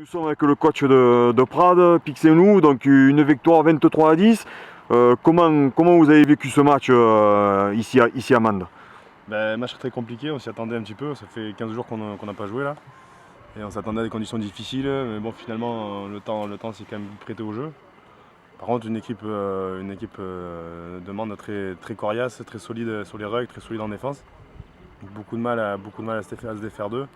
Nous sommes avec le coach de Prades, Pixelou, donc une victoire 23-10. Comment vous avez vécu ce match ici à Mende? Match très compliqué, on s'y attendait un petit peu, ça fait 15 jours qu'on n'a pas joué là. Et on s'attendait à des conditions difficiles, mais bon finalement le temps s'est quand même prêté au jeu. Par contre une équipe de Mende très coriace, très solide sur les rugs, très solide en défense. Beaucoup de mal à se défaire d'eux.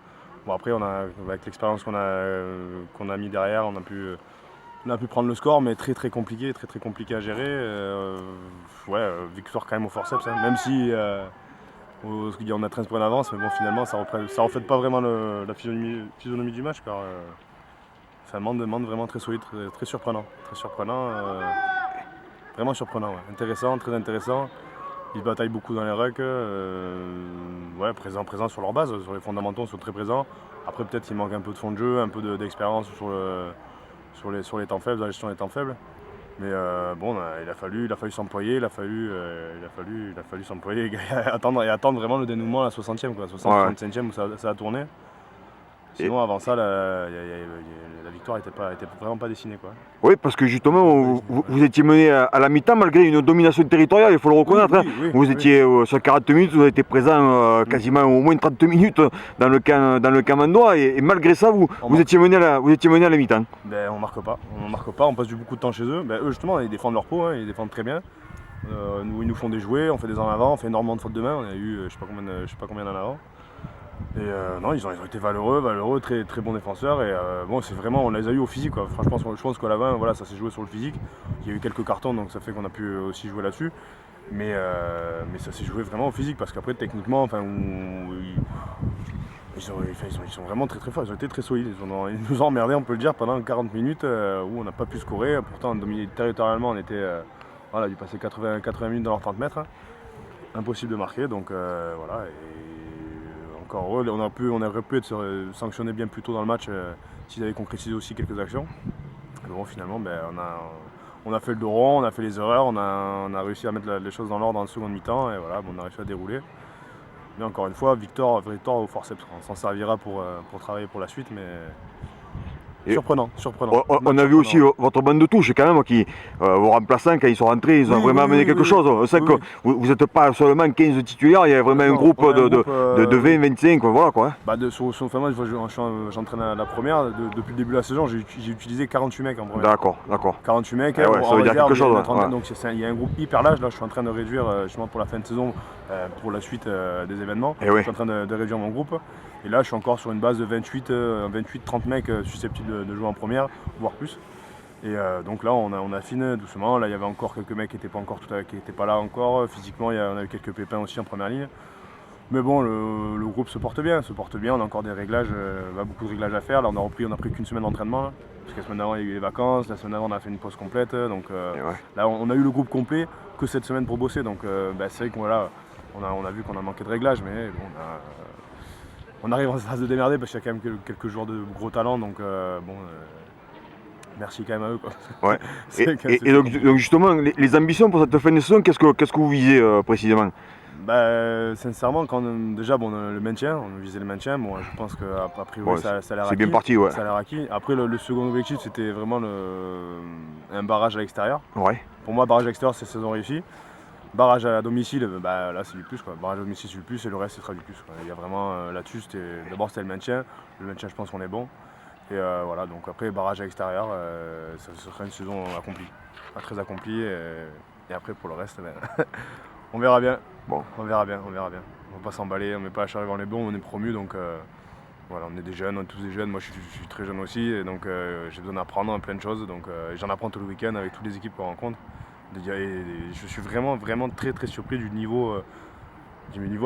Bon après avec l'expérience qu'on a mis derrière, on a pu prendre le score, mais très compliqué à gérer. Victoire quand même au forceps, hein. Même si on a 13 points d'avance, mais bon finalement ça reflète pas vraiment la physionomie du match, car ça demande vraiment très solide, très surprenant, vraiment surprenant, ouais. Intéressant, très intéressant. Ils bataillent beaucoup dans les rucks, présents sur leur base, sur les fondamentaux, ils sont très présents. Après peut-être il manque un peu de fond de jeu, un peu d'expérience sur les temps faibles, dans la gestion des temps faibles. Mais il a fallu s'employer, il a fallu s'employer et attendre vraiment le dénouement à la 60e, quoi, 65e où ça a tourné. Sinon avant ça la victoire était vraiment pas dessinée, quoi. Oui, parce que justement, vous étiez mené à la mi-temps malgré une domination territoriale, il faut le reconnaître. Oui, vous étiez sur 40 minutes, vous avez été présent quasiment au moins 30 minutes dans le camp mandois, et malgré ça, vous étiez mené à la mi-temps. On marque pas, on passe beaucoup de temps chez eux. Eux justement, ils défendent leur peau, hein, ils défendent très bien. Ils nous font des jouets, on fait des en avant, on fait énormément de fautes de main, on a eu je sais pas combien en avant. Et non, ils ont été valeureux, très bons défenseurs. Et c'est vraiment, on les a eu au physique, quoi. Franchement, je pense qu'à la fin, voilà, ça s'est joué sur le physique. Il y a eu quelques cartons, donc ça fait qu'on a pu aussi jouer là-dessus. Mais ça s'est joué vraiment au physique, parce qu'après, techniquement, ils sont vraiment très forts, ils ont été très solides. Ils nous ont emmerdés, on peut le dire, pendant 40 minutes où on n'a pas pu scorer. Pourtant, dominé territorialement, on a dû passer 80 minutes dans leurs 30 mètres. Impossible de marquer, donc voilà. Et encore heureux, on aurait pu être sanctionné bien plus tôt dans le match s'ils avaient concrétisé aussi quelques actions. Mais bon, finalement, on a fait le dos rond, on a fait les erreurs, on a réussi à mettre les choses dans l'ordre en seconde mi-temps, et voilà, on a réussi à dérouler. Mais encore une fois, victoire au forceps. On s'en servira pour travailler pour la suite, mais surprenant. On a vu aussi votre bande de touche quand même, vos remplaçants, quand ils sont rentrés, ils ont vraiment amené quelque chose. On sait que vous n'êtes pas seulement 15 titulaires, il y a vraiment un groupe de 20, 25, voilà quoi. J'entraîne à la première, depuis le début de la saison, j'ai utilisé 48 mecs en première. D'accord. 48 mecs, ça veut dire quelque chose. Donc il y a un groupe hyper large, là je suis en train de réduire justement pour la fin de saison, pour la suite des événements. Je suis en train de réduire mon groupe. Et là je suis encore sur une base de 28-30 mecs susceptibles de jouer en première, voire plus. Et donc là on affine doucement. Là il y avait encore quelques mecs qui n'étaient pas là encore. Physiquement on a eu quelques pépins aussi en première ligne. Mais bon, le groupe se porte bien, on a encore des réglages, beaucoup de réglages à faire. Là on a pris qu'une semaine d'entraînement, là, parce que la semaine d'avant il y a eu les vacances, la semaine d'avant on a fait une pause complète. Donc là on a eu le groupe complet que cette semaine pour bosser. Donc c'est vrai qu'on a vu qu'on a manqué de réglages, mais bon, on arrive à se démerder parce qu'il y a quand même quelques joueurs de gros talent, donc merci quand même à eux, quoi. Ouais. Et donc justement, les ambitions pour cette fin de saison, qu'est-ce que vous visez précisément? Sincèrement, le maintien, on visait le maintien. Bon, je pense qu'a priori ça a l'air acquis. C'est bien parti, ouais. Ça a l'air acquis. Après, le second objectif, c'était vraiment un barrage à l'extérieur. Ouais. Pour moi, barrage à l'extérieur, c'est saison réussie. Barrage à domicile, là c'est du plus, quoi. Barrage à domicile, c'est du plus, et le reste, ce sera du plus, quoi. Il y a vraiment là-dessus, d'abord c'était le maintien. Le maintien, je pense qu'on est bon. Et voilà, donc après, barrage à l'extérieur, ça sera une saison accomplie. Très accomplie. Et après, pour le reste, on verra bien. Bon. On verra bien. On va pas s'emballer, on met pas la charrue avant les bons, on est promu, donc voilà, on est des jeunes, on est tous des jeunes. Moi je suis très jeune aussi, et donc j'ai besoin d'apprendre plein de choses. Donc j'en apprends tout le week-end avec toutes les équipes qu'on rencontre. Je suis vraiment très surpris du niveau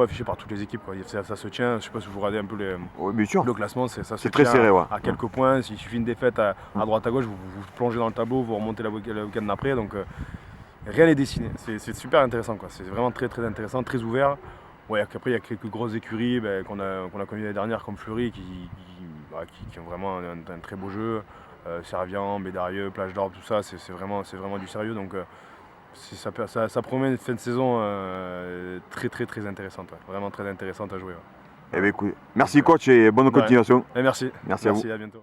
affiché par toutes les équipes, quoi. Ça se tient, je sais pas si vous regardez un peu le classement, c'est très serré, ouais. À quelques points. S'il suffit une défaite à droite à gauche, vous plongez dans le tableau, vous remontez le week-end d'après. Donc rien n'est dessiné, c'est super intéressant, quoi. C'est vraiment très intéressant, très ouvert. Ouais, après il y a quelques grosses écuries qu'on a connues l'année dernière, comme Fleury, qui ont vraiment un très beau jeu. Servian, Bédarieux, Plage d'Orbe, tout ça, c'est vraiment du sérieux. Donc ça promet une fin de saison très intéressante, ouais. Vraiment très intéressante à jouer, ouais. Eh bien, écoute, merci coach et bonne continuation. Merci. Merci à vous. À bientôt.